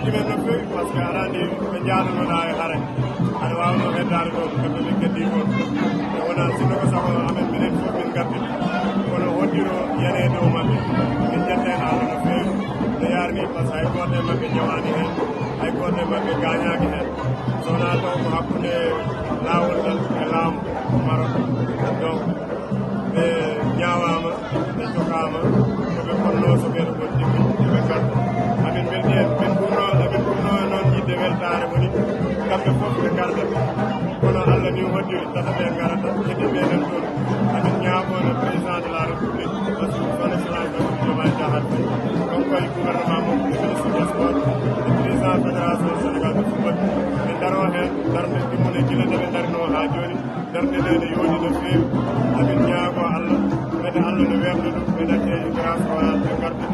keddimen no feewi par ce que aɗa andi ɓe jaadunoɗa e haare aɗa wawno heddade ɗo kamɓe ɓe keddi toon e wona sinno ko sago amen minen fof min gardi kono hoddiro yane dow maɓɓe min jetten Allah no feewi no yarni par ce que hay goto e maɓɓe jawani hen hay goto e maɓɓe gañaki hen sowona taw ko hakkude laawol ngal e laamu Maroc donc ɓe ñawama ɓe jokama koɓe ponno so ɓeɗo gondi eɓe garda amin belɗi hen min ɓurno noon yidde weltare woni kamɓe fof ɓe garda kono Allah ni hoddiri tata ɓe garata heɗi meɗen toon amin ñaagono président de la république son excellence Bassirou Diomaye Diakhar Faye kanko e gouvernement mum e ministre des sports e président fédération sénégal de football ɓe daro hen darde ɗimmune gila ndeɓe darino ha joni darde nde ne yooɗi no feewi amin ñaago Allah ɓede Allah no werde ɗum ɓe dacce grâce o ɓe garda